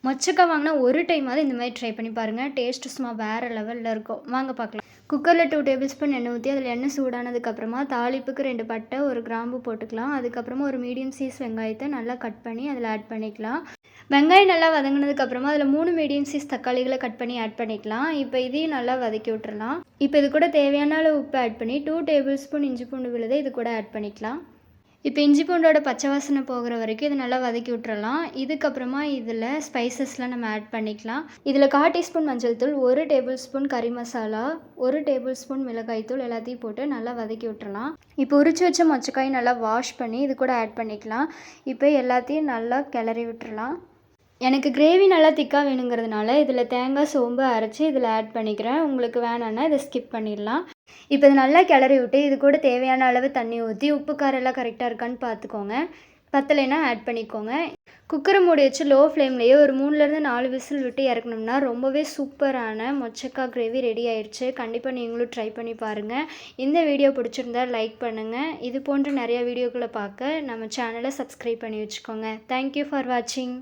மொச்சக்காய் வாங்கினா ஒரு டைமாவது இந்த மாதிரி ட்ரை பண்ணி பாருங்கள். டேஸ்ட்டு சும்மா வேறு லெவலில் இருக்கும். வாங்க பார்க்கலாம். குக்கரில் 2 டேபிள் ஸ்பூன் எண்ணெய் ஊற்றி அதில் எண்ணெய் சூடானதுக்கப்புறமா தாளிப்புக்கு 2 பட்டை, 1 கிராம்பு போட்டுக்கலாம். அதுக்கப்புறமா ஒரு மீடியம் சைஸ் வெங்காயத்தை நல்லா கட் பண்ணி அதில் ஆட் பண்ணிக்கலாம். வெங்காயம் நல்லா வதங்கினதுக்கப்புறமா அதில் 3 மீடியம் சைஸ் தக்காளிகளை கட் பண்ணி ஆட் பண்ணிக்கலாம். இப்போ இதையும் நல்லா வதக்கி விட்டுறலாம். இப்போ இது கூட தேவையான அளவு உப்பு ஆட் பண்ணி 2 டேபிள் ஸ்பூன் இஞ்சி பூண்டு விழுதை இது கூட ஆட் பண்ணிக்கலாம். இப்போ இஞ்சி பூண்டோட பச்சை வாசனை போகிற வரைக்கும் இது நல்லா வதக்கி விட்டுறலாம். இதுக்கப்புறமா இதில் ஸ்பைசஸ்லாம் நம்ம ஆட் பண்ணிக்கலாம். இதில் 1/4 டீஸ்பூன் மஞ்சள் தூள், 1 டேபிள் ஸ்பூன் கறி மசாலா, 1 டேபிள் ஸ்பூன் மிளகாய் தூள் எல்லாத்தையும் போட்டு நல்லா வதக்கி விட்டுறலாம். இப்போ உரிச்சு வச்ச மொச்சக்காய் நல்லா வாஷ் பண்ணி இது கூட ஆட் பண்ணிக்கலாம். இப்போ எல்லாத்தையும் நல்லா கிளறி விட்டுறலாம். எனக்கு கிரேவி நல்லா திக்காக வேணுங்கிறதுனால இதில் தேங்காய் சோம்பு அரைச்சி இதில் ஆட் பண்ணிக்கிறேன். உங்களுக்கு வேணான்னா இதை ஸ்கிப் பண்ணிடலாம். இப்போ இது நல்லா கிளறி விட்டு இது கூட தேவையான அளவு தண்ணி ஊற்றி உப்பு காரம் எல்லாம் கரெக்டாக இருக்கான்னு பார்த்துக்கோங்க. பத்தலைன்னா ஆட் பண்ணிக்கோங்க. குக்கரை மூடி வச்சு லோ ஃப்ளேம்லேயே ஒரு 3லேருந்து 4 விசில் விட்டு இறக்கணும்னா ரொம்பவே சூப்பரான மொச்சக்காய் கிரேவி ரெடி ஆயிடுச்சு. கண்டிப்பாக நீங்களும் ட்ரை பண்ணி பாருங்கள். இந்த வீடியோ பிடிச்சிருந்தா லைக் பண்ணுங்கள். இது போன்ற நிறையா வீடியோக்களை பார்க்க நம்ம சேனலை சப்ஸ்கிரைப் பண்ணி வச்சுக்கோங்க. தேங்க்யூ ஃபார் வாட்சிங்.